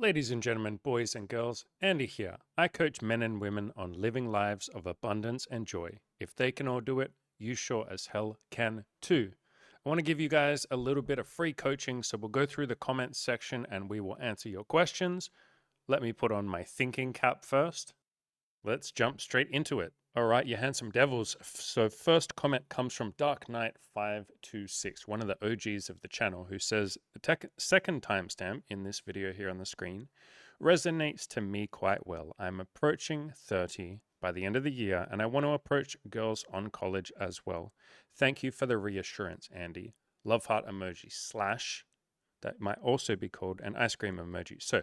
Ladies and gentlemen, boys and girls, Andy here. I coach men and women on living lives of abundance and joy. If they can all do it, you sure as hell can too. I want to give you guys a little bit of free coaching, so we'll go through the comments section and we will answer your questions. Let me put on my thinking cap first. Let's jump straight into it. All right, you handsome devils. So, first comment comes from Dark Knight 526, one of the OGs of the channel, who says the second timestamp in this video here on the screen resonates to me quite well. I'm approaching 30 by the end of the year, and I want to approach girls on college as well. Thank you for the reassurance, Andy. Love heart emoji slash. That might also be called an ice cream emoji. So,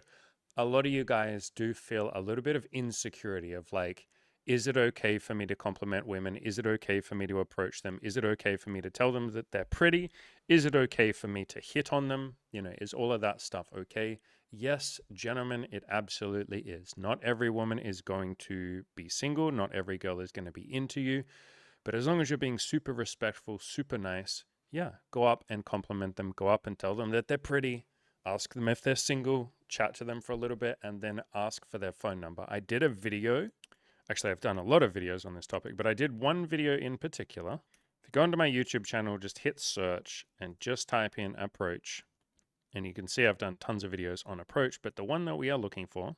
a lot of you guys do feel a little bit of insecurity of like, is it okay for me to compliment women? Is it okay for me to approach them? Is it okay for me to tell them that they're pretty? Is it okay for me to hit on them? Is all of that stuff okay? Yes, gentlemen, it absolutely is. Not every woman is going to be single. Not every girl is going to be into you. But as long as you're being super respectful, super nice, yeah, go up and compliment them. Go up and tell them that they're pretty. Ask them if they're single, chat to them for a little bit, and then ask for their phone number. I did a video. Actually, I've done a lot of videos on this topic, but I did one video in particular. If you go onto my YouTube channel, just hit search and just type in approach. And you can see I've done tons of videos on approach, but the one that we are looking for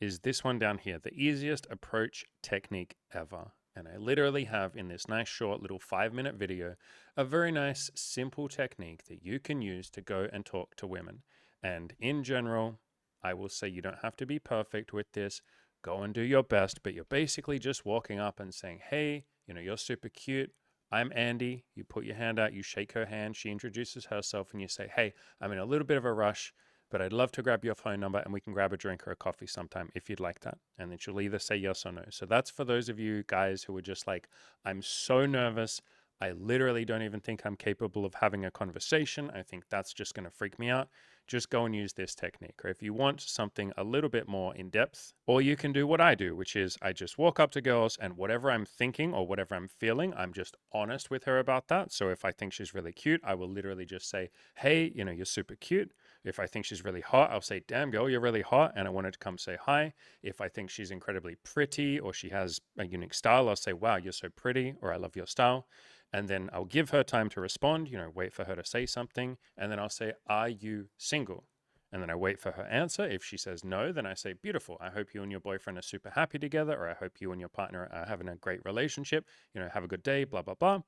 is this one down here, the easiest approach technique ever. And I literally have in this nice short little 5-minute video, a very nice simple technique that you can use to go and talk to women. And in general, I will say you don't have to be perfect with this. Go and do your best, but you're basically just walking up and saying, hey, you're super cute. I'm Andy. You put your hand out, you shake her hand. She introduces herself and you say, hey, I'm in a little bit of a rush, but I'd love to grab your phone number and we can grab a drink or a coffee sometime if you'd like that. And then she'll either say yes or no. So that's for those of you guys who are just like, I'm so nervous. I literally don't even think I'm capable of having a conversation. I think that's just going to freak me out. Just go and use this technique. Or if you want something a little bit more in depth, or you can do what I do, which is I just walk up to girls and whatever I'm thinking or whatever I'm feeling, I'm just honest with her about that. So if I think she's really cute, I will literally just say, hey, you're super cute. If I think she's really hot, I'll say, damn girl, you're really hot. And I wanted to come say hi. If I think she's incredibly pretty or she has a unique style, I'll say, wow, you're so pretty, or I love your style. And then I'll give her time to respond, wait for her to say something. And then I'll say, are you single? And then I wait for her answer. If she says no, then I say, beautiful. I hope you and your boyfriend are super happy together, or I hope you and your partner are having a great relationship. Have a good day, blah, blah, blah.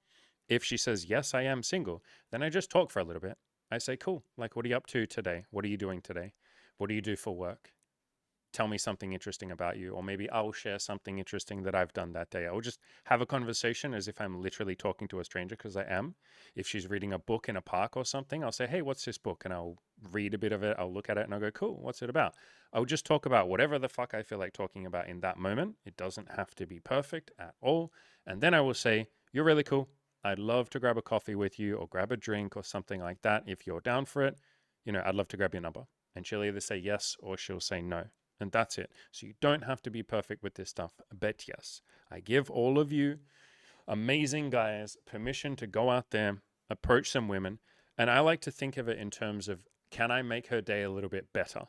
If she says, yes, I am single, then I just talk for a little bit. I say, cool. Like, what are you up to today? What are you doing today? What do you do for work? Tell me something interesting about you, or maybe I'll share something interesting that I've done that day. I'll just have a conversation as if I'm literally talking to a stranger, because I am. If she's reading a book in a park or something, I'll say, hey, what's this book? And I'll read a bit of it. I'll look at it and I'll go, cool, what's it about? I'll just talk about whatever the fuck I feel like talking about in that moment. It doesn't have to be perfect at all. And then I will say, you're really cool. I'd love to grab a coffee with you or grab a drink or something like that. If you're down for it, I'd love to grab your number. And she'll either say yes or she'll say no. And that's it. So you don't have to be perfect with this stuff. But yes, I give all of you amazing guys permission to go out there, approach some women. And I like to think of it in terms of, can I make her day a little bit better?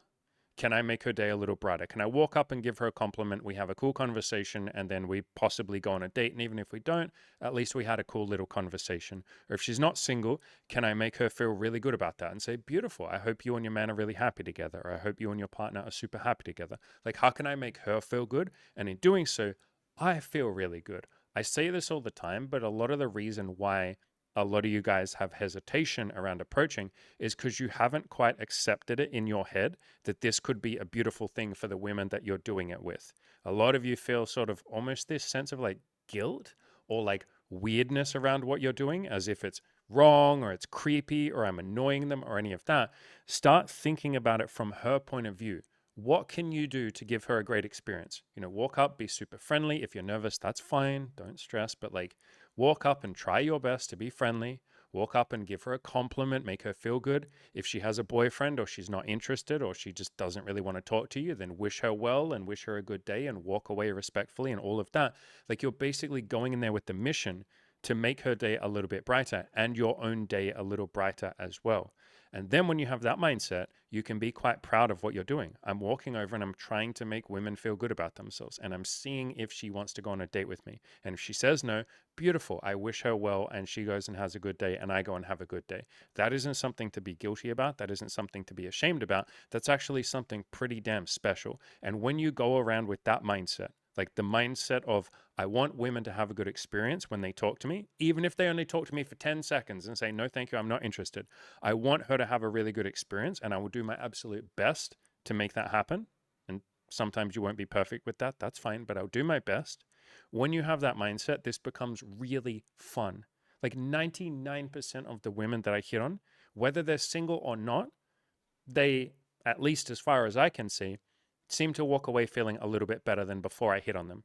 Can I make her day a little brighter? Can I walk up and give her a compliment? We have a cool conversation and then we possibly go on a date. And even if we don't, at least we had a cool little conversation. Or if she's not single, can I make her feel really good about that and say, beautiful, I hope you and your man are really happy together. Or I hope you and your partner are super happy together. Like, how can I make her feel good? And in doing so, I feel really good. I say this all the time, but a lot of the reason why a lot of you guys have hesitation around approaching is because you haven't quite accepted it in your head that this could be a beautiful thing for the women that you're doing it with. A lot of you feel sort of almost this sense of like guilt or like weirdness around what you're doing, as if it's wrong or it's creepy or I'm annoying them or any of that. Start thinking about it from her point of view. What can you do to give her a great experience? Walk up, be super friendly. If you're nervous, that's fine. Don't stress, but like, walk up and try your best to be friendly. Walk up and give her a compliment, make her feel good. If she has a boyfriend or she's not interested or she just doesn't really want to talk to you, then wish her well and wish her a good day and walk away respectfully and all of that. Like, you're basically going in there with the mission to make her day a little bit brighter and your own day a little brighter as well. And then when you have that mindset, you can be quite proud of what you're doing. I'm walking over and I'm trying to make women feel good about themselves. And I'm seeing if she wants to go on a date with me. And if she says no, beautiful. I wish her well. And she goes and has a good day. And I go and have a good day. That isn't something to be guilty about. That isn't something to be ashamed about. That's actually something pretty damn special. And when you go around with that mindset, like the mindset of, I want women to have a good experience when they talk to me, even if they only talk to me for 10 seconds and say, no, thank you, I'm not interested. I want her to have a really good experience, and I will do my absolute best to make that happen. And sometimes you won't be perfect with that. That's fine, but I'll do my best. When you have that mindset, this becomes really fun. Like 99% of the women that I hit on, whether they're single or not, they, at least as far as I can see, seem to walk away feeling a little bit better than before I hit on them.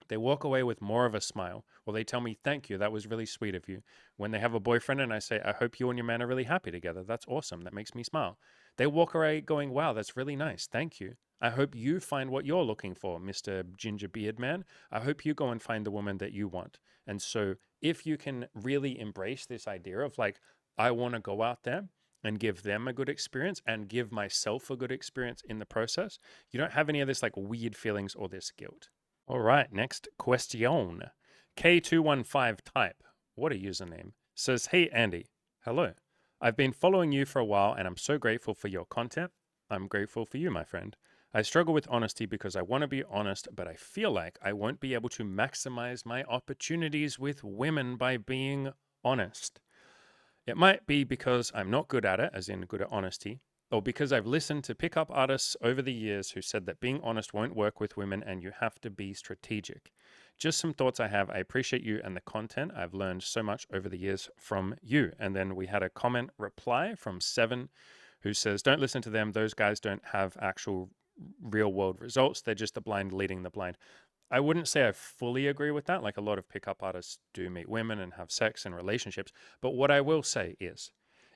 They walk away with more of a smile, or they tell me, thank you, that was really sweet of you. When they have a boyfriend and I say, I hope you and your man are really happy together, that's awesome, that makes me smile. They walk away going, wow, that's really nice, thank you. I hope you find what you're looking for, Mr. Ginger Beard Man. I hope you go and find the woman that you want. And so if you can really embrace this idea of like, I want to go out there and give them a good experience and give myself a good experience in the process, you don't have any of this like weird feelings or this guilt. All right, next question. K215 type, what a username, says, hey Andy, hello. I've been following you for a while and I'm so grateful for your content. I'm grateful for you, my friend. I struggle with honesty because I want to be honest, but I feel like I won't be able to maximize my opportunities with women by being honest. It might be because I'm not good at it, as in good at honesty, or because I've listened to pickup artists over the years who said that being honest won't work with women and you have to be strategic. Just some thoughts I have. I appreciate you and the content. I've learned so much over the years from you. And then we had a comment reply from Seven who says, don't listen to them. Those guys don't have actual real world results. They're just the blind leading the blind. I wouldn't say I fully agree with that. Like a lot of pickup artists do meet women and have sex and relationships. But what I will say is,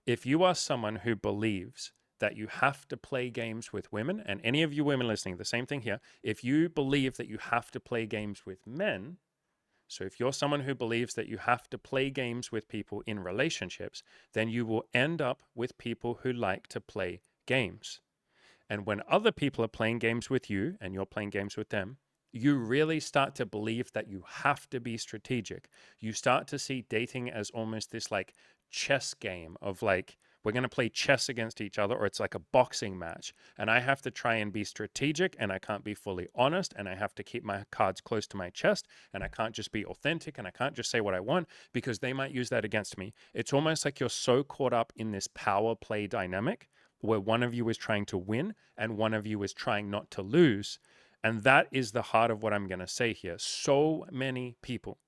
if you are someone who believes that you have to play games with women, and any of you women listening, the same thing here, if you believe that you have to play games with men, so if you're someone who believes that you have to play games with people in relationships, then you will end up with people who like to play games. And when other people are playing games with you and you're playing games with them, you really start to believe that you have to be strategic. You start to see dating as almost this like chess game of like, we're going to play chess against each other, or it's like a boxing match. And I have to try and be strategic and I can't be fully honest. And I have to keep my cards close to my chest and I can't just be authentic and I can't just say what I want because they might use that against me. It's almost like you're so caught up in this power play dynamic where one of you is trying to win and one of you is trying not to lose. And that is the heart of what I'm going to say here. So many people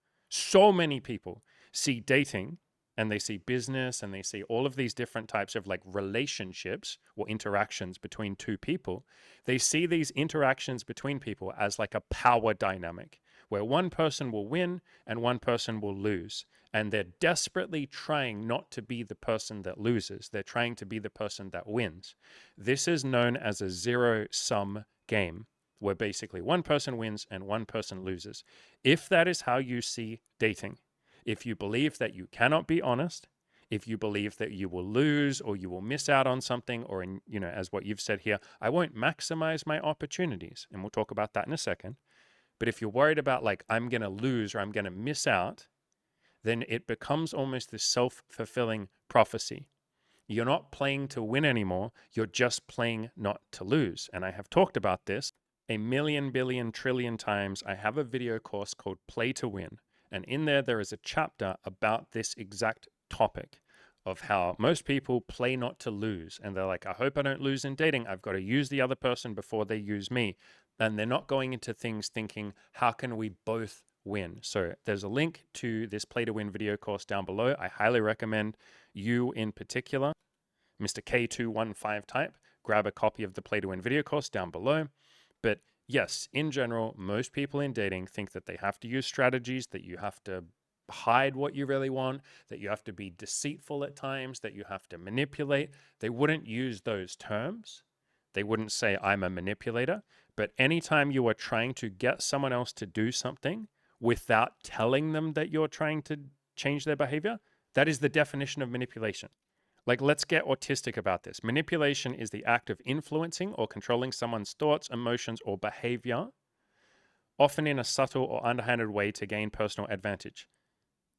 see dating and they see business and they see all of these different types of like relationships or interactions between two people. They see these interactions between people as like a power dynamic where one person will win and one person will lose. And they're desperately trying not to be the person that loses. They're trying to be the person that wins. This is known as a zero-sum game, where basically one person wins and one person loses. If that is how you see dating, if you believe that you cannot be honest, if you believe that you will lose or you will miss out on something, or in, as what you've said here, I won't maximize my opportunities, and we'll talk about that in a second. But if you're worried about like, I'm going to lose or I'm going to miss out, then it becomes almost this self-fulfilling prophecy. You're not playing to win anymore. You're just playing not to lose. And I have talked about this a million, billion, trillion times. I have a video course called Play to Win. And in there is a chapter about this exact topic of how most people play not to lose. And they're like, I hope I don't lose in dating. I've got to use the other person before they use me. And they're not going into things thinking, how can we both win? So there's a link to this Play to Win video course down below. I highly recommend you in particular, Mr. K215 type, grab a copy of the Play to Win video course down below. But yes, in general, most people in dating think that they have to use strategies, that you have to hide what you really want, that you have to be deceitful at times, that you have to manipulate. They wouldn't use those terms. They wouldn't say, I'm a manipulator. But anytime you are trying to get someone else to do something without telling them that you're trying to change their behavior, that is the definition of manipulation. Like, let's get autistic about this. Manipulation is the act of influencing or controlling someone's thoughts, emotions, or behavior, often in a subtle or underhanded way to gain personal advantage.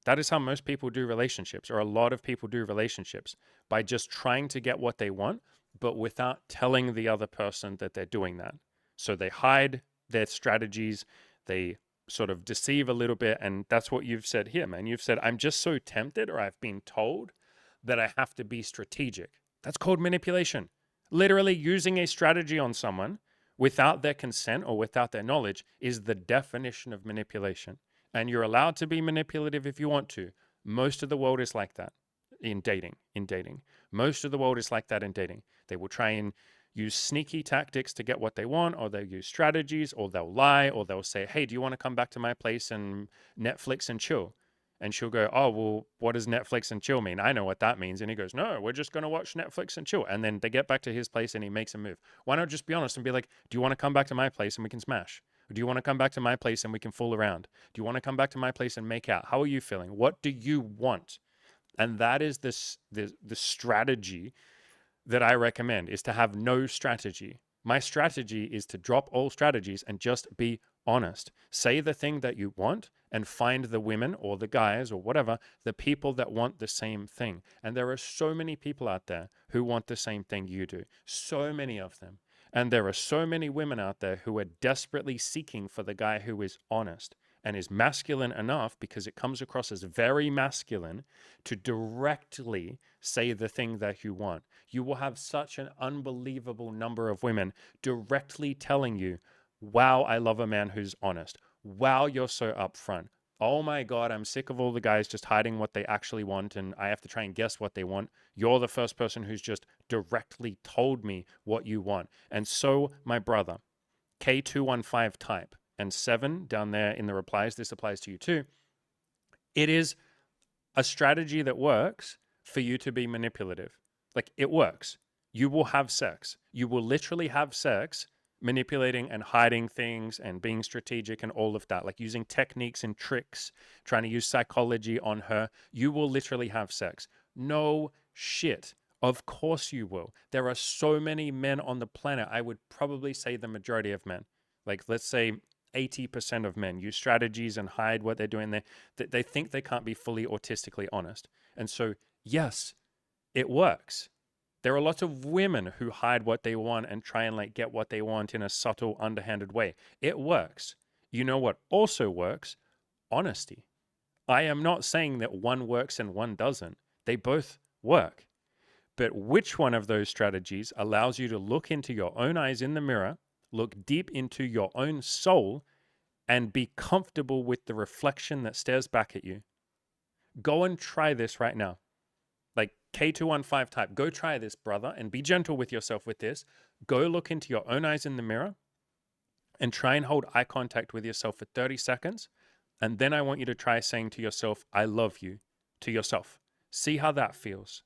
That is how most people do relationships, or a lot of people do relationships, by just trying to get what they want, but without telling the other person that they're doing that. So they hide their strategies, they sort of deceive a little bit, and that's what you've said here, man. You've said, I'm just so tempted, or I've been told that I have to be strategic. That's called manipulation. Literally using a strategy on someone without their consent or without their knowledge is the definition of manipulation. And you're allowed to be manipulative if you want to. Most of the world is like that in dating. Most of the world is like that in dating. They will try and use sneaky tactics to get what they want, or they'll use strategies, or they'll lie, or they'll say, hey, do you want to come back to my place and Netflix and chill? And she'll go, oh, well, what does Netflix and chill mean? I know what that means. And he goes, no, we're just going to watch Netflix and chill. And then they get back to his place and he makes a move. Why not just be honest and be like, do you want to come back to my place and we can smash? Or do you want to come back to my place and we can fool around? Do you want to come back to my place and make out? How are you feeling? What do you want? And that is the strategy that I recommend, is to have no strategy. My strategy is to drop all strategies and just be honest. Say the thing that you want and find the women or the guys or whatever, the people that want the same thing. And there are so many people out there who want the same thing you do. So many of them. And there are so many women out there who are desperately seeking for the guy who is honest and is masculine enough, because it comes across as very masculine, to directly say the thing that you want. You will have such an unbelievable number of women directly telling you, wow, I love a man who's honest. Wow, you're so upfront. Oh my God, I'm sick of all the guys just hiding what they actually want and I have to try and guess what they want. You're the first person who's just directly told me what you want. And so, my brother, K215 type, and 7 down there in the replies, this applies to you too. It is a strategy that works for you to be manipulative. Like, it works. You will have sex. You will literally have sex manipulating and hiding things and being strategic and all of that, like using techniques and tricks, trying to use psychology on her. You will literally have sex. No shit. Of course you will. There are so many men on the planet. I would probably say the majority of men. Like, let's say 80% of men use strategies and hide what they're doing. They think they can't be fully autistically honest. And so, yes, it works. There are lots of women who hide what they want and try and like get what they want in a subtle, underhanded way. It works. You know what also works? Honesty. I am not saying that one works and one doesn't. They both work. But which one of those strategies allows you to look into your own eyes in the mirror, look deep into your own soul, and be comfortable with the reflection that stares back at you? Go and try this right now. Like K215 type, go try this, brother, and be gentle with yourself with this. Go look into your own eyes in the mirror and try and hold eye contact with yourself for 30 seconds. And then I want you to try saying to yourself, I love you, to yourself. See how that feels.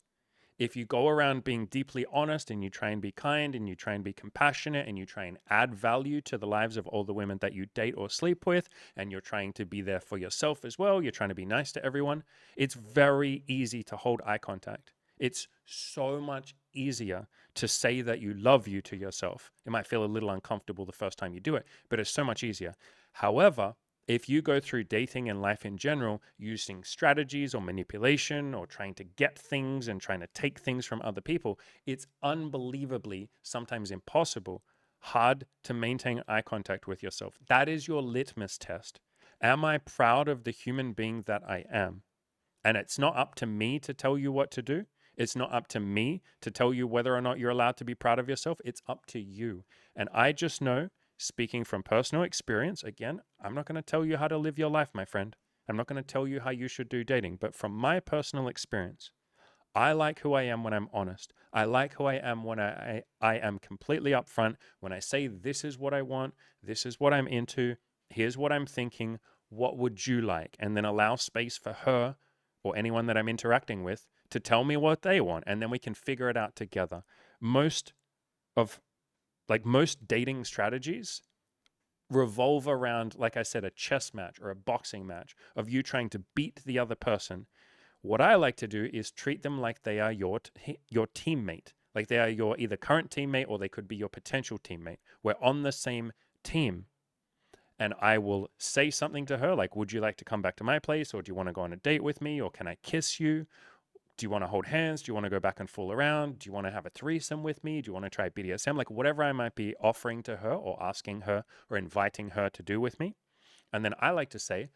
If you go around being deeply honest and you try and be kind and you try and be compassionate and you try and add value to the lives of all the women that you date or sleep with, and you're trying to be there for yourself as well, you're trying to be nice to everyone, it's very easy to hold eye contact. It's so much easier to say that you love you to yourself. It might feel a little uncomfortable the first time you do it, but it's so much easier. However, if you go through dating and life in general using strategies or manipulation or trying to get things and trying to take things from other people, it's unbelievably, sometimes impossible, hard to maintain eye contact with yourself. That is your litmus test. Am I proud of the human being that I am? And it's not up to me to tell you what to do. It's not up to me to tell you whether or not you're allowed to be proud of yourself. It's up to you. And I just know, speaking from personal experience, again, I'm not going to tell you how to live your life, my friend. I'm not going to tell you how you should do dating. But from my personal experience, I like who I am when I'm honest. I like who I am when I am completely upfront, when I say this is what I want, this is what I'm into, here's what I'm thinking, what would you like? And then allow space for her or anyone that I'm interacting with to tell me what they want, and then we can figure it out together. Most dating strategies revolve around, like I said, a chess match or a boxing match of you trying to beat the other person, What I like to do is treat them like they are your teammate, like they are your either current teammate or they could be your potential teammate. We're on the same team. And I will say something to her like, would you like to come back to my place? Or do you want to go on a date with me? Or can I kiss you? Do you want to hold hands? Do you want to go back and fool around? Do you want to have a threesome with me? Do you want to try BDSM? Like whatever I might be offering to her or asking her or inviting her to do with me. And then I like to say,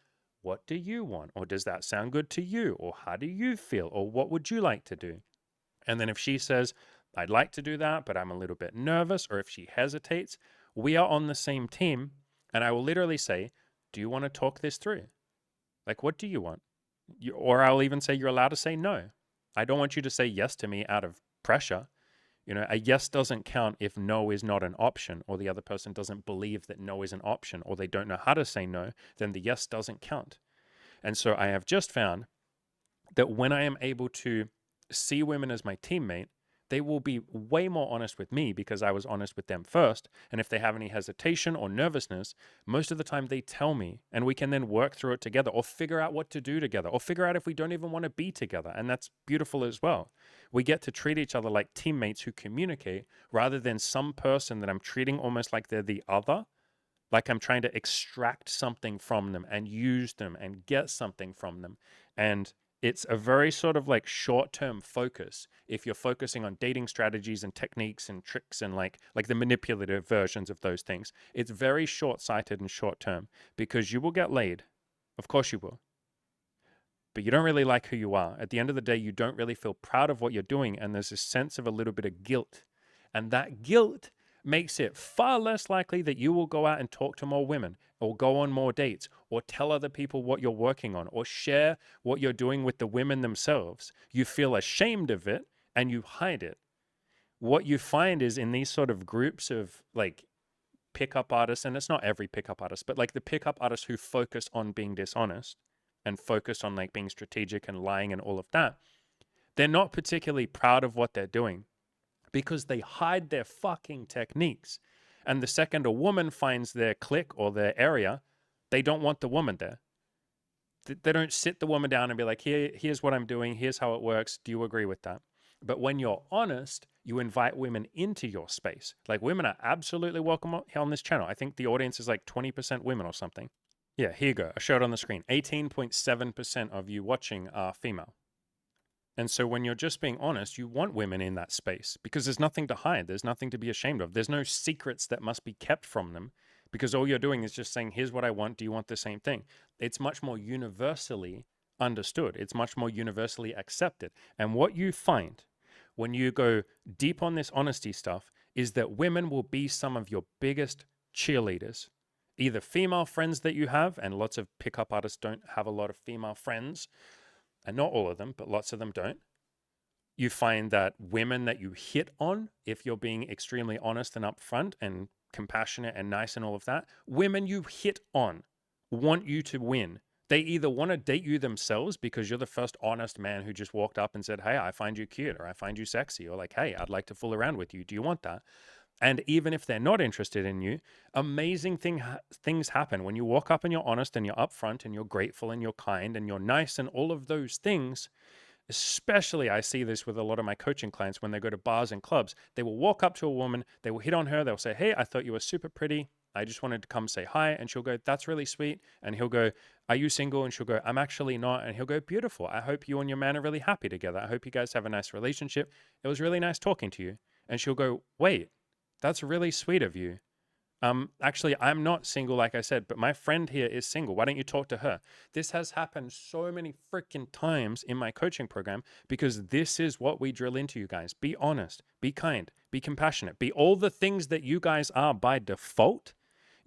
what do you want? Or does that sound good to you? Or how do you feel? Or what would you like to do? And then if she says, I'd like to do that, but I'm a little bit nervous, or if she hesitates, we are on the same team. And I will literally say, do you want to talk this through? Like, what do you want? Or I'll even say, you're allowed to say no. I don't want you to say yes to me out of pressure. You know, a yes doesn't count if no is not an option, or the other person doesn't believe that no is an option, or they don't know how to say no, then the yes doesn't count. And so I have just found that when I am able to see women as my teammate, they will be way more honest with me because I was honest with them first. And if they have any hesitation or nervousness, most of the time they tell me, and we can then work through it together or figure out what to do together or figure out if we don't even want to be together. And that's beautiful as well. We get to treat each other like teammates who communicate rather than some person that I'm treating almost like they're the other, like I'm trying to extract something from them and use them and get something from them. And it's a very sort of like short-term focus if you're focusing on dating strategies and techniques and tricks and like the manipulative versions of those things. It's very short-sighted and short-term because you will get laid. Of course you will. But you don't really like who you are. At the end of the day, you don't really feel proud of what you're doing, and there's a sense of a little bit of guilt. And that guilt makes it far less likely that you will go out and talk to more women or go on more dates or tell other people what you're working on or share what you're doing with the women themselves. You feel ashamed of it and you hide it. What you find is in these sort of groups of like pickup artists, and it's not every pickup artist, but like the pickup artists who focus on being dishonest and focus on like being strategic and lying and all of that, they're not particularly proud of what they're doing, because they hide their fucking techniques. And the second a woman finds their clique or their area, they don't want the woman there. They don't sit the woman down and be like, here's what I'm doing. Here's how it works. Do you agree with that? But when you're honest, you invite women into your space. Like women are absolutely welcome on this channel. I think the audience is like 20% women or something. Yeah, here you go. I showed it on the screen. 18.7% of you watching are female. And so when you're just being honest, you want women in that space because there's nothing to hide. There's nothing to be ashamed of. There's no secrets that must be kept from them because all you're doing is just saying, here's what I want. Do you want the same thing? It's much more universally understood. It's much more universally accepted. And what you find when you go deep on this honesty stuff is that women will be some of your biggest cheerleaders. Either female friends that you have, and lots of pickup artists don't have a lot of female friends, and not all of them, but lots of them don't. You find that women that you hit on, if you're being extremely honest and upfront and compassionate and nice and all of that, women you hit on want you to win. They either want to date you themselves because you're the first honest man who just walked up and said, hey, I find you cute, or I find you sexy, or like, hey, I'd like to fool around with you. Do you want that? And even if they're not interested in you, amazing things happen when you walk up and you're honest and you're upfront and you're grateful and you're kind and you're nice and all of those things. Especially I see this with a lot of my coaching clients when they go to bars and clubs. They will walk up to a woman, they will hit on her, they'll say, hey, I thought you were super pretty. I just wanted to come say hi. And she'll go, that's really sweet. And he'll go, are you single? And she'll go, I'm actually not. And he'll go, beautiful. I hope you and your man are really happy together. I hope you guys have a nice relationship. It was really nice talking to you. And she'll go, wait, that's really sweet of you. Actually, I'm not single, like I said, but my friend here is single. Why don't you talk to her? This has happened so many freaking times in my coaching program because this is what we drill into you guys. Be honest, be kind, be compassionate, be all the things that you guys are by default.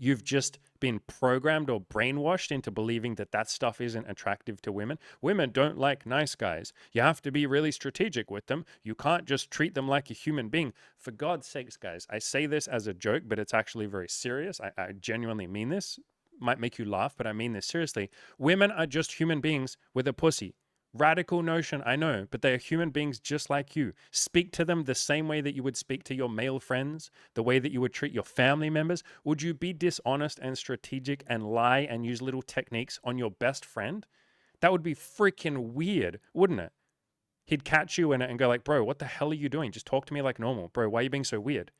You've just been programmed or brainwashed into believing that that stuff isn't attractive to women. Women don't like nice guys. You have to be really strategic with them. You can't just treat them like a human being. For God's sakes, guys, I say this as a joke, but it's actually very serious. I genuinely mean this. Might make you laugh, but I mean this seriously. Women are just human beings with a pussy. Radical notion, I know, but they are human beings just like you. Speak to them the same way that you would speak to your male friends, the way that you would treat your family members. Would you be dishonest and strategic and lie and use little techniques on your best friend? That would be freaking weird, wouldn't it? He'd catch you in it and go like, bro, what the hell are you doing? Just talk to me like normal. Bro, why are you being so weird?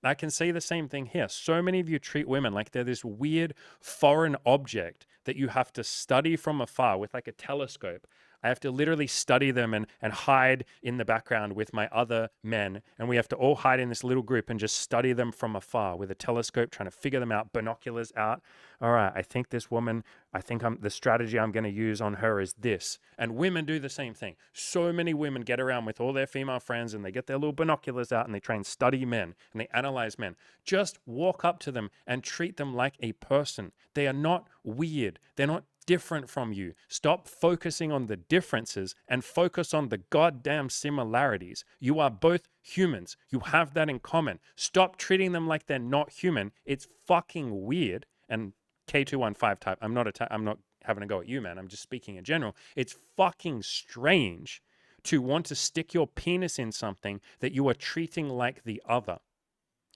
I can say the same thing here. So many of you treat women like they're this weird foreign object that you have to study from afar with like a telescope. I have to literally study them and hide in the background with my other men. And we have to all hide in this little group and just study them from afar with a telescope, trying to figure them out, binoculars out. All right, I think this woman, the strategy I'm going to use on her is this. And women do the same thing. So many women get around with all their female friends and they get their little binoculars out and they try and study men and they analyze men. Just walk up to them and treat them like a person. They are not weird. They're not different from you. Stop focusing on the differences and focus on the goddamn similarities. You are both humans. You have that in common. Stop treating them like they're not human. It's fucking weird. And K215 type, I'm not having a go at you, man. I'm just speaking in general. It's fucking strange to want to stick your penis in something that you are treating like the other.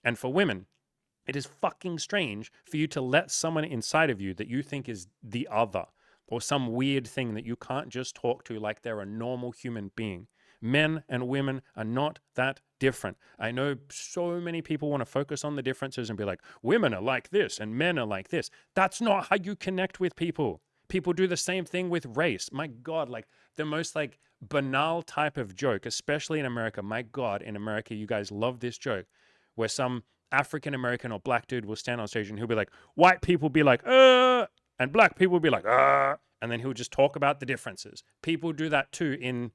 And for women, it is fucking strange for you to let someone inside of you that you think is the other or some weird thing that you can't just talk to like they're a normal human being. Men and women are not that different. I know so many people want to focus on the differences and be like, women are like this and men are like this. That's not how you connect with people. People do the same thing with race. My God, like the most like banal type of joke, especially in America. My God, in America, you guys love this joke where some African American or black dude will stand on stage and he'll be like, white people be like, and black people be like, and then he'll just talk about the differences. People do that too in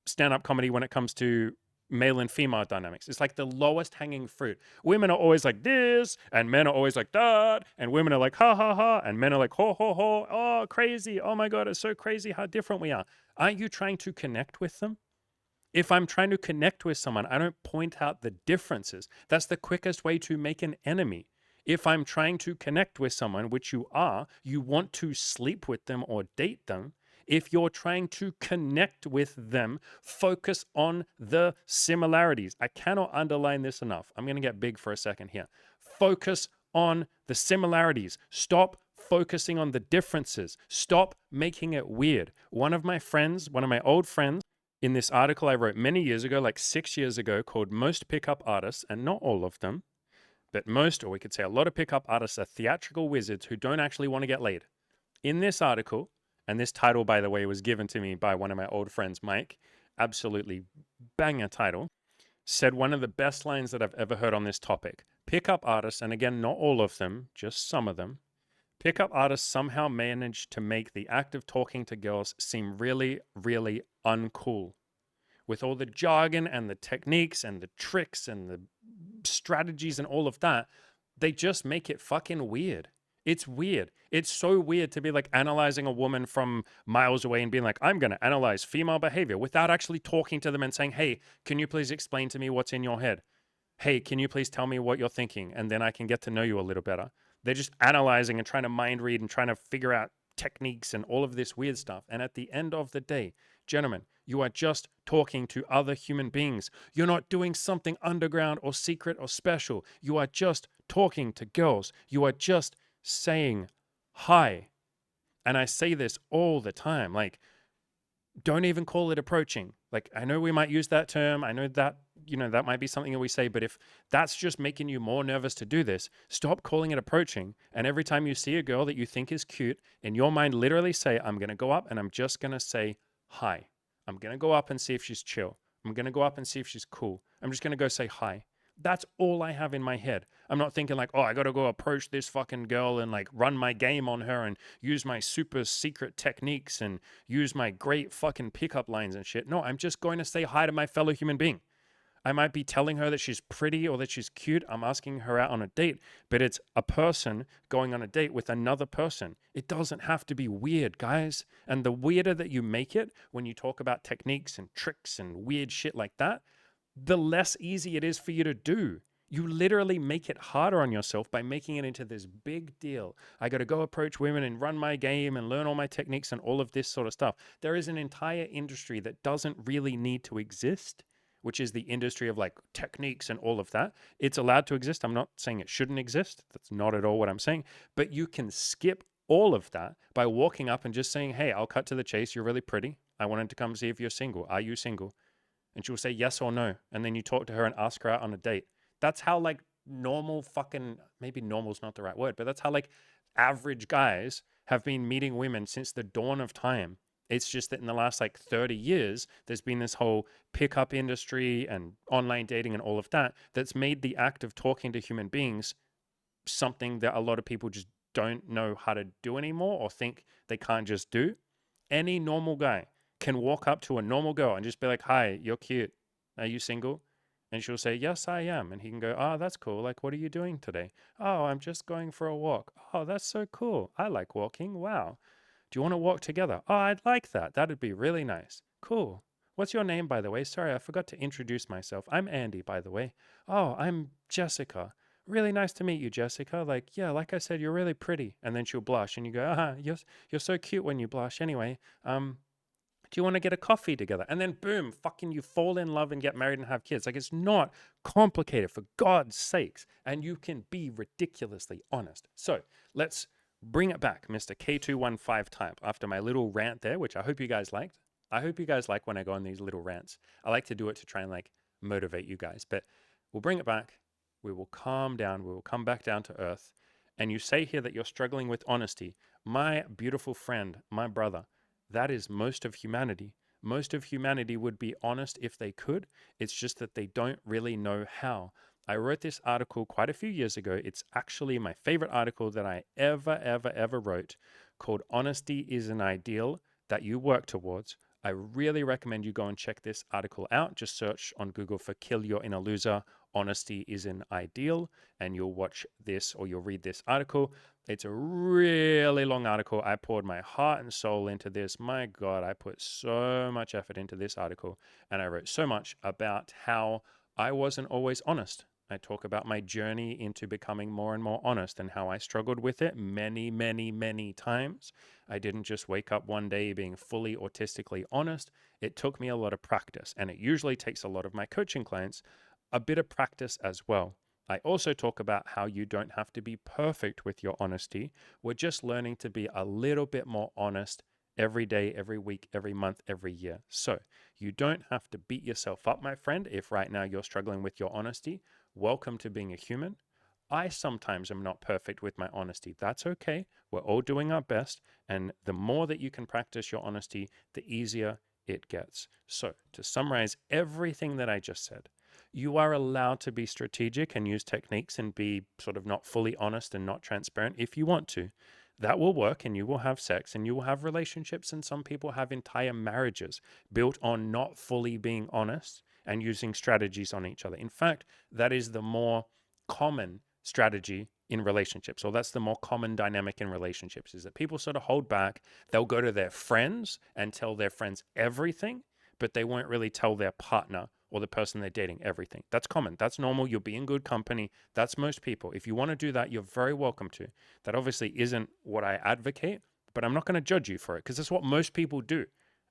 stand-up comedy when it comes to male and female dynamics. It's like the lowest hanging fruit. Women are always like this, and men are always like that, and women are like, ha, ha, ha, and men are like, ho, ho, ho, oh, crazy, oh my God, it's so crazy how different we are. Aren't you trying to connect with them? If I'm trying to connect with someone, I don't point out the differences. That's the quickest way to make an enemy. If I'm trying to connect with someone, which you are, you want to sleep with them or date them. If you're trying to connect with them, focus on the similarities. I cannot underline this enough. I'm going to get big for a second here. Focus on the similarities. Stop focusing on the differences. Stop making it weird. One of my old friends, in this article I wrote many years ago, like 6 years ago, called Most Pickup Artists, and not all of them, but most, or we could say a lot of pickup artists are theatrical wizards who don't actually want to get laid. In this article, and this title, by the way, was given to me by one of my old friends, Mike, absolutely banger title, said one of the best lines that I've ever heard on this topic. Pickup artists, and again, not all of them, just some of them, pickup artists somehow manage to make the act of talking to girls seem really, really uncool. With all the jargon and the techniques and the tricks and the strategies and all of that, they just make it fucking weird. It's weird. It's so weird to be like analyzing a woman from miles away and being like, I'm going to analyze female behavior without actually talking to them and saying, hey, can you please explain to me what's in your head? Hey, can you please tell me what you're thinking? And then I can get to know you a little better. They're just analyzing and trying to mind read and trying to figure out techniques and all of this weird stuff. And at the end of the day, gentlemen, you are just talking to other human beings. You're not doing something underground or secret or special. You are just talking to girls. You are just saying hi. And I say this all the time, like, don't even call it approaching. Like, I know we might use that term. I know that, that might be something that we say, but if that's just making you more nervous to do this, stop calling it approaching. And every time you see a girl that you think is cute, in your mind, literally say, I'm going to go up and I'm just going to say hi. I'm going to go up and see if she's chill. I'm going to go up and see if she's cool. I'm just going to go say hi. That's all I have in my head. I'm not thinking like, oh, I got to go approach this fucking girl and like run my game on her and use my super secret techniques and use my great fucking pickup lines and shit. No, I'm just going to say hi to my fellow human being. I might be telling her that she's pretty or that she's cute. I'm asking her out on a date, but it's a person going on a date with another person. It doesn't have to be weird, guys. And the weirder that you make it when you talk about techniques and tricks and weird shit like that, the less easy it is for you to do. You literally make it harder on yourself by making it into this big deal. I got to go approach women and run my game and learn all my techniques and all of this sort of stuff. There is an entire industry that doesn't really need to exist, which is the industry of like techniques and all of that. It's allowed to exist. I'm not saying it shouldn't exist. That's not at all what I'm saying. But you can skip all of that by walking up and just saying, hey, I'll cut to the chase. You're really pretty. I wanted to come see if you're single. Are you single? And she'll say yes or no. And then you talk to her and ask her out on a date. That's how like normal fucking, maybe normal's not the right word, but that's how like average guys have been meeting women since the dawn of time. It's just that in the last like 30 years, there's been this whole pickup industry and online dating and all of that that's made the act of talking to human beings something that a lot of people just don't know how to do anymore or think they can't just do. Any normal guy can walk up to a normal girl and just be like, hi, you're cute. Are you single? And she'll say, yes, I am. And he can go, oh, that's cool. Like, what are you doing today? Oh, I'm just going for a walk. Oh, that's so cool. I like walking. Wow. Do you want to walk together? Oh, I'd like that. That'd be really nice. Cool. What's your name, by the way? Sorry, I forgot to introduce myself. I'm Andy, by the way. Oh, I'm Jessica. Really nice to meet you, Jessica. Like, yeah, like I said, you're really pretty. And then she'll blush and you go, you're so cute when you blush. Anyway, do you want to get a coffee together? And then boom, fucking you fall in love and get married and have kids. Like, it's not complicated, for God's sakes. And you can be ridiculously honest. So let's bring it back, Mr. K215 type, after my little rant there, which I hope you guys liked. I hope you guys like when I go on these little rants. I like to do it to try and like motivate you guys, but we'll bring it back. We will calm down. We will come back down to earth. And you say here that you're struggling with honesty. My beautiful friend, my brother, that is most of humanity. Most of humanity would be honest if they could. It's just that they don't really know how. I wrote this article quite a few years ago. It's actually my favorite article that I ever wrote, called Honesty is an Ideal That You Work Towards. I really recommend you go and check this article out. Just search on Google for Kill Your Inner Loser, Honesty is an Ideal, and you'll watch this or you'll read this article. It's a really long article. I poured my heart and soul into this. My God, I put so much effort into this article, and I wrote so much about how I wasn't always honest. I talk about my journey into becoming more and more honest and how I struggled with it many times. I didn't just wake up one day being fully autistically honest. It took me a lot of practice, and it usually takes a lot of my coaching clients a bit of practice as well. I also talk about how you don't have to be perfect with your honesty. We're just learning to be a little bit more honest every day, every week, every month, every year. So you don't have to beat yourself up, my friend, if right now you're struggling with your honesty. Welcome to being a human. I sometimes am not perfect with my honesty. That's okay. We're all doing our best. And the more that you can practice your honesty, the easier it gets. So to summarize everything that I just said, you are allowed to be strategic and use techniques and be sort of not fully honest and not transparent if you want to. That will work, and you will have sex and you will have relationships, and some people have entire marriages built on not fully being honest and using strategies on each other. In fact, that is the more common strategy in relationships, or that's the more common dynamic in relationships, is that people sort of hold back. They'll go to their friends and tell their friends everything, but they won't really tell their partner or the person they're dating everything. That's common. That's normal. You'll be in good company. That's most people. If you want to do that, you're very welcome to. That obviously isn't what I advocate, but I'm not going to judge you for it because that's what most people do.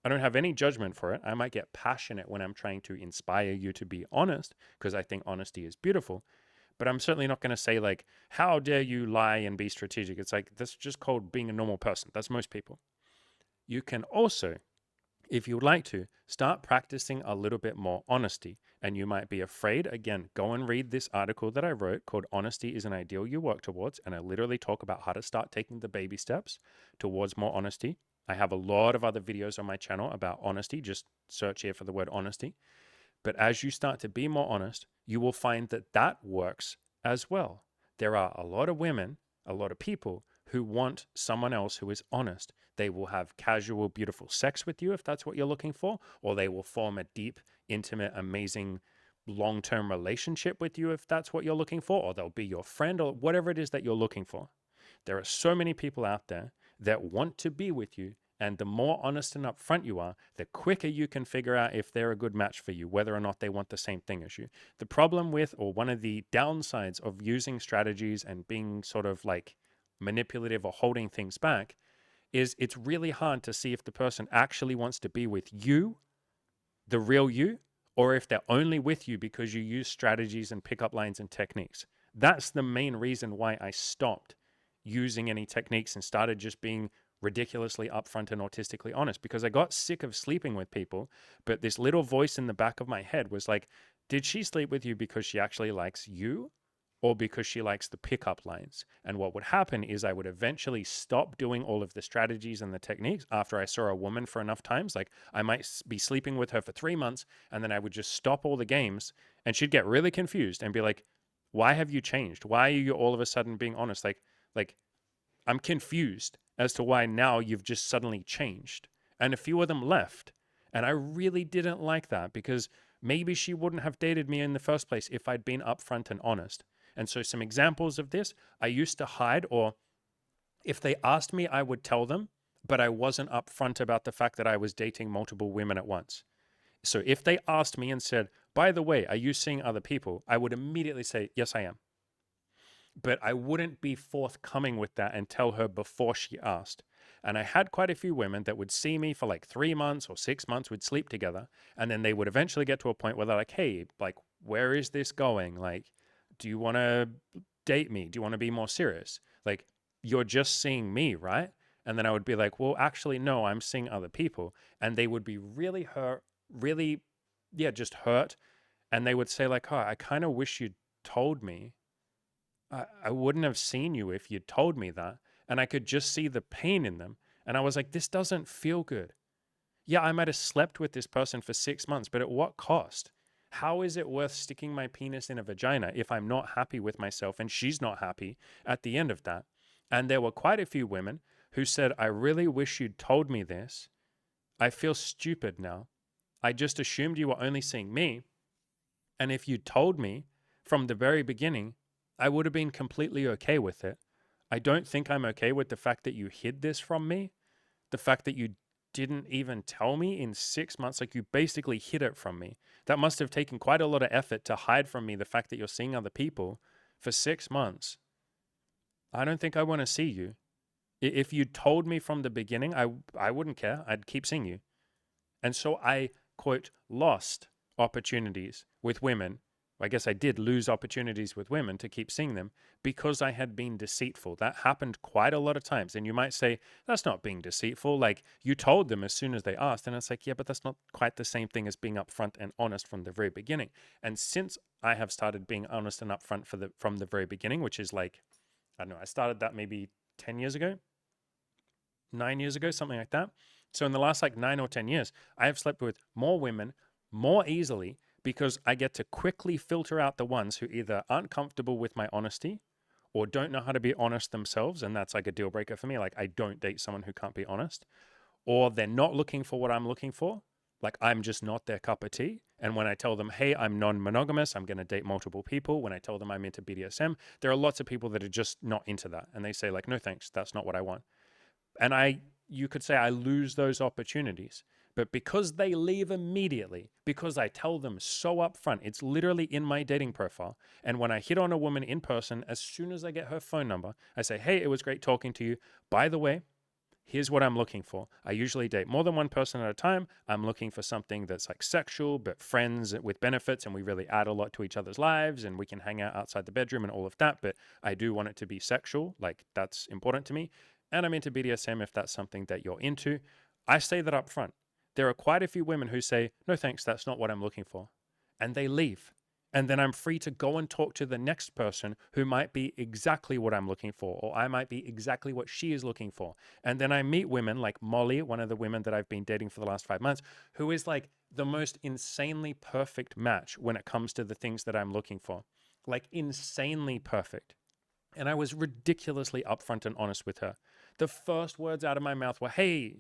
I don't have any judgment for it. I might get passionate when I'm trying to inspire you to be honest because I think honesty is beautiful. But I'm certainly not going to say like, how dare you lie and be strategic? It's like, that's just called being a normal person. That's most people. You can also, if you would like to, start practicing a little bit more honesty. And you might be afraid. Again, go and read this article that I wrote called Honesty is an Ideal You Work Towards. And I literally talk about how to start taking the baby steps towards more honesty. I have a lot of other videos on my channel about honesty. Just search here for the word honesty. But as you start to be more honest, you will find that that works as well. There are a lot of women, a lot of people who want someone else who is honest. They will have casual, beautiful sex with you if that's what you're looking for, or they will form a deep, intimate, amazing, long-term relationship with you if that's what you're looking for, or they'll be your friend or whatever it is that you're looking for. There are so many people out there that want to be with you. And the more honest and upfront you are, the quicker you can figure out if they're a good match for you, whether or not they want the same thing as you. The problem with, or one of the downsides of using strategies and being sort of like manipulative or holding things back, is it's really hard to see if the person actually wants to be with you, the real you, or if they're only with you because you use strategies and pickup lines and techniques. That's the main reason why I stopped using any techniques and started just being ridiculously upfront and autistically honest, because I got sick of sleeping with people. But this little voice in the back of my head was like, did she sleep with you because she actually likes you, or because she likes the pickup lines? And what would happen is I would eventually stop doing all of the strategies and the techniques after I saw a woman for enough times. Like I might be sleeping with her for 3 months, and then I would just stop all the games, and she'd get really confused and be like, why have you changed? Why are you all of a sudden being honest? Like I'm confused as to why now you've just suddenly changed. And a few of them left. And I really didn't like that, because maybe she wouldn't have dated me in the first place if I'd been upfront and honest. And so some examples of this, I used to hide, or if they asked me, I would tell them, but I wasn't upfront about the fact that I was dating multiple women at once. So if they asked me and said, by the way, are you seeing other people? I would immediately say, yes, I am. But I wouldn't be forthcoming with that and tell her before she asked. And I had quite a few women that would see me for like 3 months or 6 months, we'd sleep together. And then they would eventually get to a point where they're like, hey, like, where is this going? Like, do you want to date me? Do you want to be more serious? Like, you're just seeing me, right? And then I would be like, well, actually, no, I'm seeing other people. And they would be really hurt, really, yeah, just hurt. And they would say, like, oh, I kind of wish you'd told me. I wouldn't have seen you if you'd told me that. And I could just see the pain in them. And I was like, this doesn't feel good. Yeah, I might have slept with this person for 6 months, but at what cost? How is it worth sticking my penis in a vagina if I'm not happy with myself and she's not happy at the end of that? And there were quite a few women who said, I really wish you'd told me this. I feel stupid now. I just assumed you were only seeing me. And if you told me from the very beginning, I would have been completely okay with it. I don't think I'm okay with the fact that you hid this from me. The fact that you didn't even tell me in 6 months, like you basically hid it from me. That must have taken quite a lot of effort to hide from me the fact that you're seeing other people for 6 months. I don't think I want to see you. If you told me from the beginning, I wouldn't care. I'd keep seeing you. And so I, quote, lost opportunities with women. I guess I did lose opportunities with women to keep seeing them because I had been deceitful. That happened quite a lot of times. And you might say, that's not being deceitful. Like, you told them as soon as they asked. And it's like, yeah, but that's not quite the same thing as being upfront and honest from the very beginning. And since I have started being honest and upfront from the very beginning, which is like, I don't know, I started that maybe 10 years ago, 9 years ago, something like that. So in the last like 9 or 10 years, I have slept with more women more easily, because I get to quickly filter out the ones who either aren't comfortable with my honesty or don't know how to be honest themselves. And that's like a deal breaker for me. Like, I don't date someone who can't be honest, or they're not looking for what I'm looking for. Like, I'm just not their cup of tea. And when I tell them, hey, I'm non-monogamous, I'm going to date multiple people. When I tell them I'm into BDSM, there are lots of people that are just not into that. And they say like, no, thanks. That's not what I want. And you could say I lose those opportunities. But because they leave immediately, because I tell them so upfront, it's literally in my dating profile. And when I hit on a woman in person, as soon as I get her phone number, I say, hey, it was great talking to you. By the way, here's what I'm looking for. I usually date more than one person at a time. I'm looking for something that's like sexual, but friends with benefits, and we really add a lot to each other's lives, and we can hang out outside the bedroom and all of that. But I do want it to be sexual. Like, that's important to me. And I'm into BDSM if that's something that you're into. I say that up front. There are quite a few women who say, no, thanks, that's not what I'm looking for. And they leave. And then I'm free to go and talk to the next person who might be exactly what I'm looking for, or I might be exactly what she is looking for. And then I meet women like Molly, one of the women that I've been dating for the last 5 months, who is like the most insanely perfect match when it comes to the things that I'm looking for. Like, insanely perfect. And I was ridiculously upfront and honest with her. The first words out of my mouth were, hey,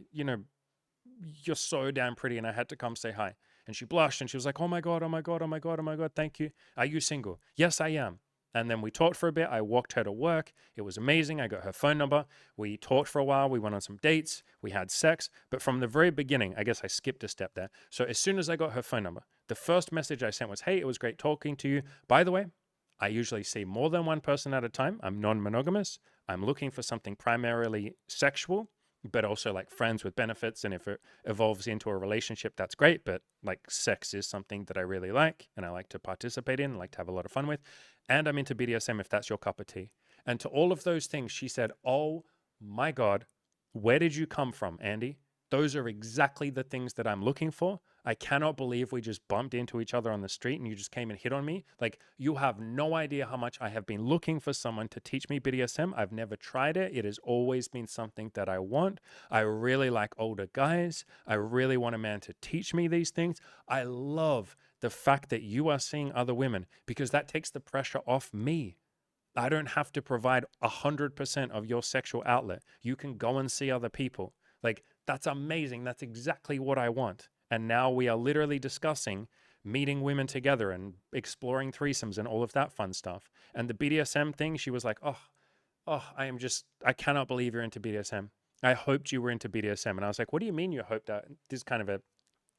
you're so damn pretty, and I had to come say hi. And she blushed and she was like, oh my God, oh my God, oh my God, oh my God, thank you. Are you single? Yes, I am. And then we talked for a bit. I walked her to work. It was amazing. I got her phone number. We talked for a while. We went on some dates. We had sex. But from the very beginning, I guess I skipped a step there. So as soon as I got her phone number, the first message I sent was, hey, it was great talking to you. By the way, I usually see more than one person at a time. I'm non-monogamous. I'm looking for something primarily sexual, but also like friends with benefits. And if it evolves into a relationship, that's great. But like, sex is something that I really like and I like to participate in, like to have a lot of fun with. And I'm into BDSM if that's your cup of tea. And to all of those things, she said, "Oh my God, where did you come from, Andy? Those are exactly the things that I'm looking for. I cannot believe we just bumped into each other on the street and you just came and hit on me. Like, you have no idea how much I have been looking for someone to teach me BDSM. I've never tried it. It has always been something that I want. I really like older guys. I really want a man to teach me these things. I love the fact that you are seeing other women because that takes the pressure off me. I don't have to provide 100% of your sexual outlet. You can go and see other people. Like, that's amazing. That's exactly what I want. And now we are literally discussing meeting women together and exploring threesomes and all of that fun stuff. And the BDSM thing, she was like, I cannot believe you're into BDSM. I hoped you were into BDSM. And I was like, what do you mean you hoped that? This is kind of a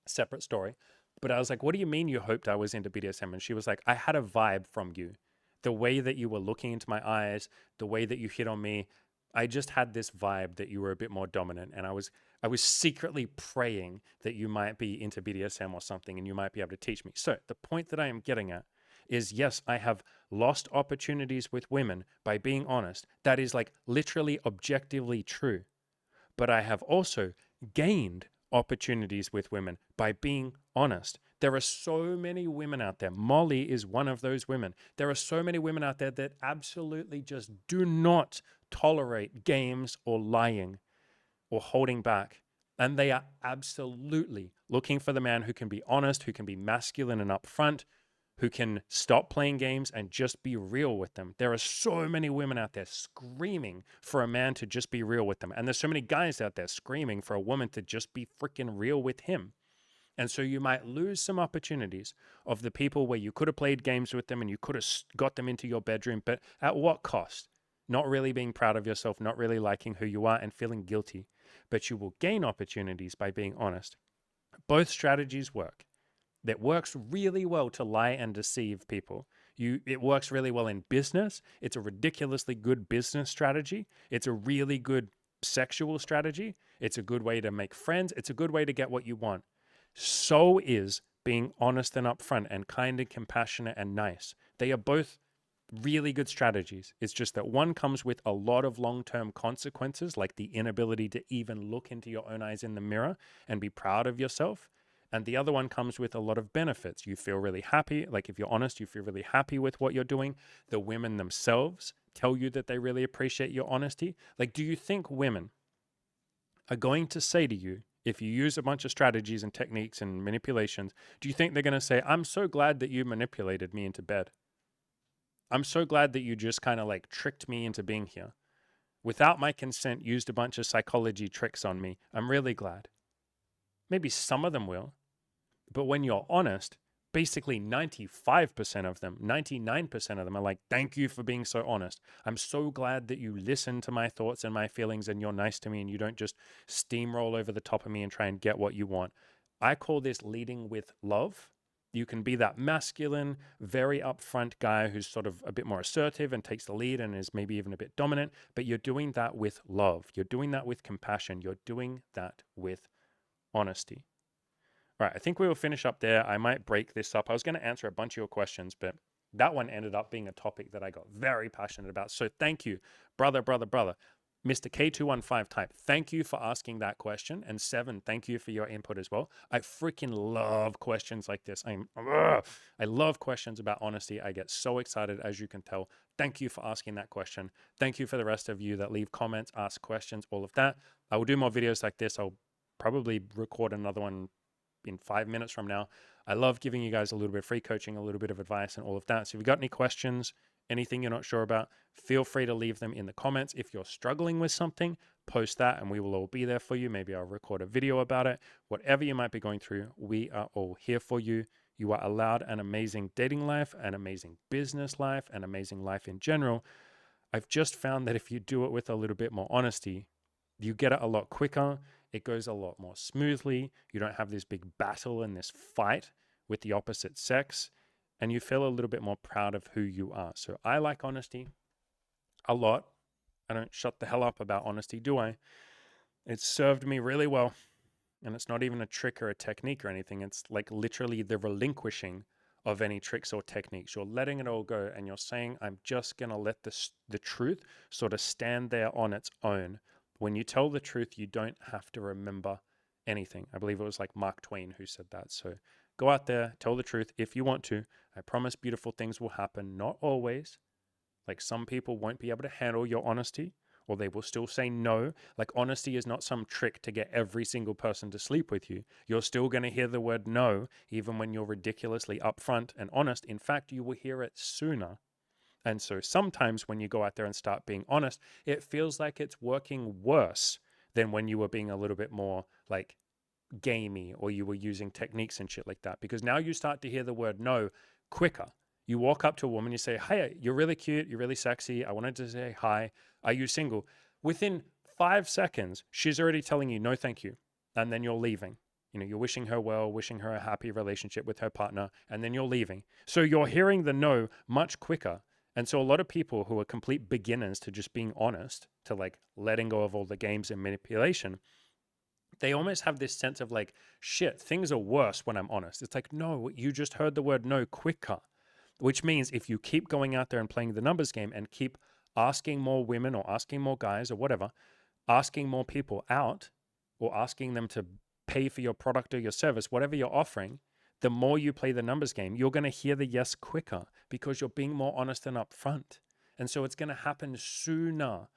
separate story. But I was like, what do you mean you hoped I was into BDSM? And she was like, I had a vibe from you. The way that you were looking into my eyes, the way that you hit on me, I just had this vibe that you were a bit more dominant. And I was secretly praying that you might be into BDSM or something and you might be able to teach me. So the point that I am getting at is, yes, I have lost opportunities with women by being honest. That is like literally objectively true. But I have also gained opportunities with women by being honest. There are so many women out there. Molly is one of those women. There are so many women out there that absolutely just do not tolerate games or lying or holding back. And they are absolutely looking for the man who can be honest, who can be masculine and upfront, who can stop playing games and just be real with them. There are so many women out there screaming for a man to just be real with them. And there's so many guys out there screaming for a woman to just be freaking real with him. And so you might lose some opportunities of the people where you could have played games with them and you could have got them into your bedroom, but at what cost? Not really being proud of yourself, not really liking who you are and feeling guilty. But you will gain opportunities by being honest. Both strategies work. That works really well to lie and deceive people. It works really well in business. It's a ridiculously good business strategy. It's a really good sexual strategy. It's a good way to make friends. It's a good way to get what you want. So is being honest and upfront and kind and compassionate and nice. They are both really good strategies. It's just that one comes with a lot of long-term consequences, like the inability to even look into your own eyes in the mirror and be proud of yourself. And the other one comes with a lot of benefits. You feel really happy. Like, if you're honest, you feel really happy with what you're doing. The women themselves tell you that they really appreciate your honesty. Like, do you think women are going to say to you, if you use a bunch of strategies and techniques and manipulations, do you think they're going to say, I'm so glad that you manipulated me into bed? I'm so glad that you just kind of like tricked me into being here. Without my consent, used a bunch of psychology tricks on me. I'm really glad. Maybe some of them will. But when you're honest, basically 95% of them, 99% of them are like, thank you for being so honest. I'm so glad that you listen to my thoughts and my feelings and you're nice to me and you don't just steamroll over the top of me and try and get what you want. I call this leading with love. You can be that masculine, very upfront guy who's sort of a bit more assertive and takes the lead and is maybe even a bit dominant, but you're doing that with love. You're doing that with compassion. You're doing that with honesty. All right, I think we will finish up there. I might break this up. I was going to answer a bunch of your questions, but that one ended up being a topic that I got very passionate about. So thank you, brother. Mr. K215 type, thank you for asking that question. And 7, thank you for your input as well. I freaking love questions like this. I love questions about honesty. I get so excited, as you can tell. Thank you for asking that question. Thank you for the rest of you that leave comments, ask questions, all of that. I will do more videos like this. I'll probably record another one in 5 minutes from now. I love giving you guys a little bit of free coaching, a little bit of advice and all of that. So if you've got any questions, anything you're not sure about, feel free to leave them in the comments. If you're struggling with something, post that and we will all be there for you. Maybe I'll record a video about it. Whatever you might be going through, we are all here for you. You are allowed an amazing dating life, an amazing business life, an amazing life in general. I've just found that if you do it with a little bit more honesty, you get it a lot quicker. It goes a lot more smoothly. You don't have this big battle and this fight with the opposite sex, and you feel a little bit more proud of who you are. So I like honesty a lot. I don't shut the hell up about honesty, do I? It's served me really well. And it's not even a trick or a technique or anything. It's like literally the relinquishing of any tricks or techniques. You're letting it all go and you're saying, I'm just going to let the truth sort of stand there on its own. When you tell the truth, you don't have to remember anything. I believe it was like Mark Twain who said that. So go out there, tell the truth if you want to. I promise beautiful things will happen. Not always. Like some people won't be able to handle your honesty, or they will still say no. Like honesty is not some trick to get every single person to sleep with you. You're still going to hear the word no, even when you're ridiculously upfront and honest. In fact, you will hear it sooner. And so sometimes when you go out there and start being honest, it feels like it's working worse than when you were being a little bit more like gamey, or you were using techniques and shit like that. Because now you start to hear the word no quicker. You walk up to a woman, you say, hey, you're really cute, you're really sexy, I wanted to say hi, are you single? Within 5 seconds, she's already telling you, no, thank you. And then you're leaving. You know, you're wishing her well, wishing her a happy relationship with her partner, and then you're leaving. So you're hearing the no much quicker. And so a lot of people who are complete beginners to just being honest, to like letting go of all the games and manipulation, they almost have this sense of like, shit, things are worse when I'm honest. It's like, no, you just heard the word no quicker. Which means if you keep going out there and playing the numbers game and keep asking more women or asking more guys or whatever, asking more people out or asking them to pay for your product or your service, whatever you're offering, the more you play the numbers game, you're going to hear the yes quicker because you're being more honest and upfront. And so it's going to happen sooner.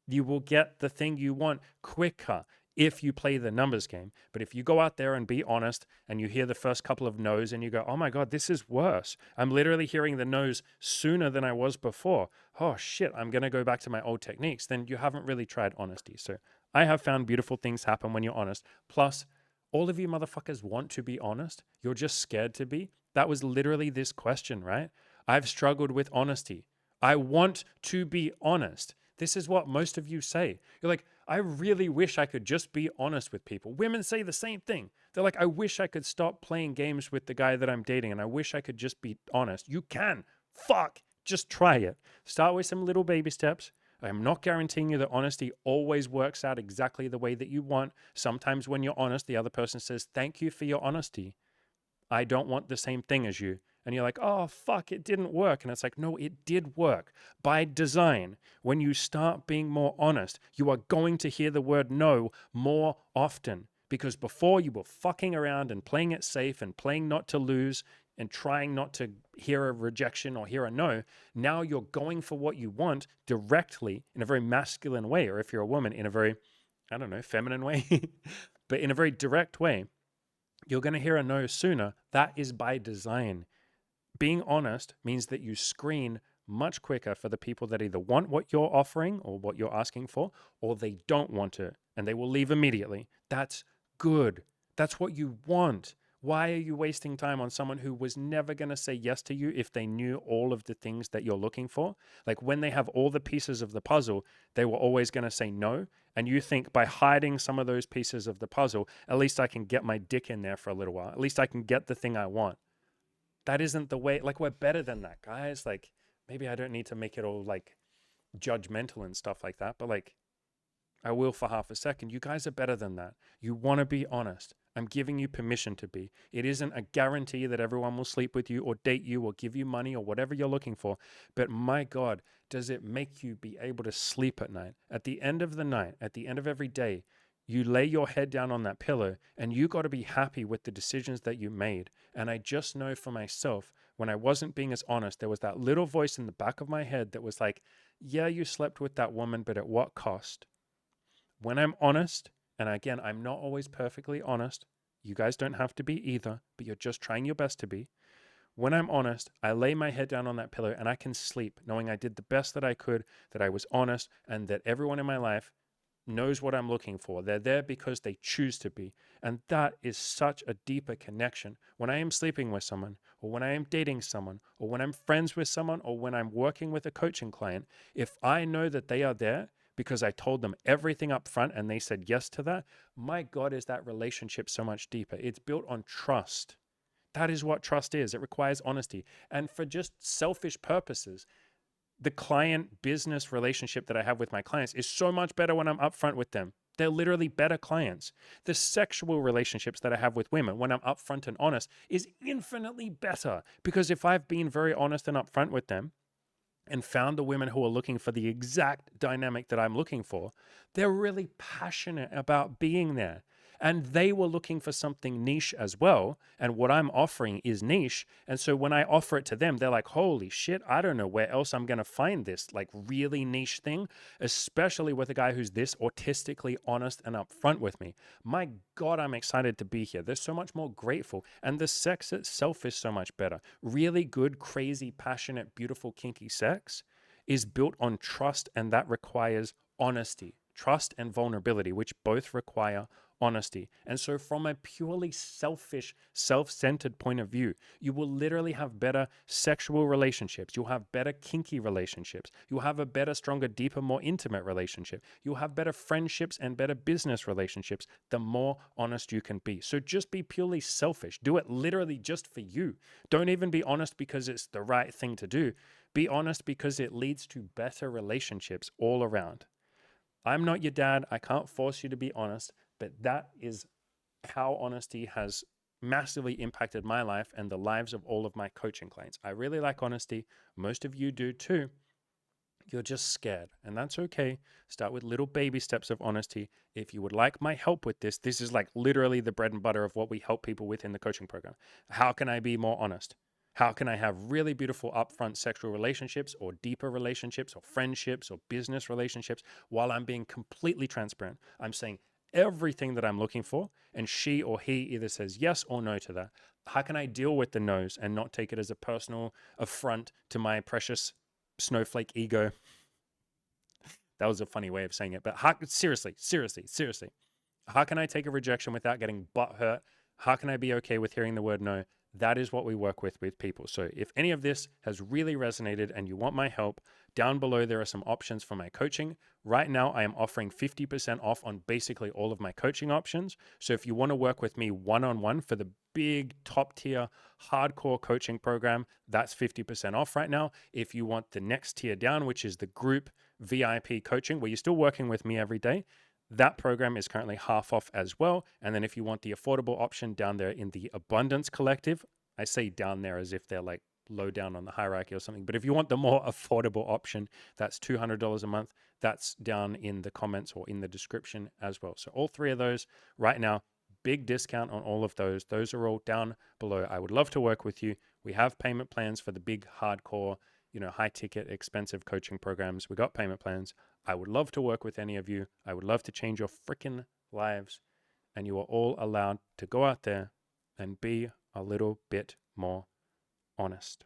You will get the thing you want quicker if you play the numbers game. But if you go out there and be honest and you hear the first couple of no's and you go, oh my God, this is worse. I'm literally hearing the no's sooner than I was before. Oh shit, I'm going to go back to my old techniques. Then you haven't really tried honesty. So I have found beautiful things happen when you're honest. Plus, all of you motherfuckers want to be honest. You're just scared to be. That was literally this question, right? I've struggled with honesty. I want to be honest. This is what most of you say. You're like, I really wish I could just be honest with people. Women say the same thing. They're like, I wish I could stop playing games with the guy that I'm dating and I wish I could just be honest. You can. Fuck. Just try it. Start with some little baby steps. I am not guaranteeing you that honesty always works out exactly the way that you want. Sometimes when you're honest, the other person says, thank you for your honesty. I don't want the same thing as you. And you're like, oh, fuck, it didn't work. And it's like, no, it did work. By design, when you start being more honest, you are going to hear the word no more often. Because before you were fucking around and playing it safe and playing not to lose and trying not to hear a rejection or hear a no. Now you're going for what you want directly in a very masculine way. Or if you're a woman, in a very, I don't know, feminine way, but in a very direct way. You're going to hear a no sooner. That is by design. Being honest means that you screen much quicker for the people that either want what you're offering or what you're asking for, or they don't want it and they will leave immediately. That's good. That's what you want. Why are you wasting time on someone who was never going to say yes to you if they knew all of the things that you're looking for? Like when they have all the pieces of the puzzle, they were always going to say no. And you think by hiding some of those pieces of the puzzle, at least I can get my dick in there for a little while. At least I can get the thing I want. That isn't the way. Like, we're better than that, guys. Like, maybe I don't need to make it all like judgmental and stuff like that, but like, I will for half a second. You guys are better than that. You want to be honest. I'm giving you permission to be. It isn't a guarantee that everyone will sleep with you or date you or give you money or whatever you're looking for. But my God, does it make you be able to sleep at night? At the end of the night, at the end of every day, you lay your head down on that pillow and you got to be happy with the decisions that you made. And I just know for myself, when I wasn't being as honest, there was that little voice in the back of my head that was like, yeah, you slept with that woman, but at what cost? When I'm honest, and again, I'm not always perfectly honest. You guys don't have to be either, but you're just trying your best to be. When I'm honest, I lay my head down on that pillow and I can sleep knowing I did the best that I could, that I was honest, and that everyone in my life knows what I'm looking for. They're there because they choose to be. And that is such a deeper connection. When I am sleeping with someone, or when I am dating someone, or when I'm friends with someone, or when I'm working with a coaching client, if I know that they are there because I told them everything up front and they said yes to that, my God, is that relationship so much deeper. It's built on trust. That is what trust is. It requires honesty. And for just selfish purposes, The client business relationship that I have with my clients is so much better when I'm upfront with them. They're literally better clients. The sexual relationships that I have with women when I'm upfront and honest is infinitely better, because if I've been very honest and upfront with them and found the women who are looking for the exact dynamic that I'm looking for, they're really passionate about being there. And they were looking for something niche as well. And what I'm offering is niche. And so when I offer it to them, they're like, holy shit, I don't know where else I'm going to find this like really niche thing, especially with a guy who's this autistically honest and upfront with me. My God, I'm excited to be here. They're so much more grateful. And the sex itself is so much better. Really good, crazy, passionate, beautiful, kinky sex is built on trust, and that requires honesty. Trust and vulnerability, which both require honesty. And so, from a purely selfish, self centered point of view, you will literally have better sexual relationships. You'll have better kinky relationships. You'll have a better, stronger, deeper, more intimate relationship. You'll have better friendships and better business relationships the more honest you can be. So, just be purely selfish. Do it literally just for you. Don't even be honest because it's the right thing to do. Be honest because it leads to better relationships all around. I'm not your dad. I can't force you to be honest, but that is how honesty has massively impacted my life and the lives of all of my coaching clients. I really like honesty. Most of you do too. You're just scared, and that's okay. Start with little baby steps of honesty. If you would like my help with this, this is like literally the bread and butter of what we help people with in the coaching program. How can I be more honest? How can I have really beautiful upfront sexual relationships or deeper relationships or friendships or business relationships while I'm being completely transparent? I'm saying everything that I'm looking for, and she or he either says yes or no to that. How can I deal with the no's and not take it as a personal affront to my precious snowflake ego? That was a funny way of saying it, but seriously, how can I take a rejection without getting butthurt? How can I be okay with hearing the word no? That is what we work with people. So if any of this has really resonated and you want my help, down below there are some options for my coaching. Right now, I am offering 50% off on basically all of my coaching options. So if you want to work with me one-on-one for the big top tier hardcore coaching program, that's 50% off right now. If you want the next tier down, which is the group VIP coaching, where you're still working with me every day, that program is currently half off as well. And then if you want the affordable option down there in the Abundance Collective, I say down there as if they're like low down on the hierarchy or something. But if you want the more affordable option, that's $200 a month. That's down in the comments or in the description as well. So all three of those right now, big discount on all of those. Those are all down below. I would love to work with you. We have payment plans for the big hardcore, high ticket, expensive coaching programs. We got payment plans. I would love to work with any of you. I would love to change your freaking lives. And you are all allowed to go out there and be a little bit more honest.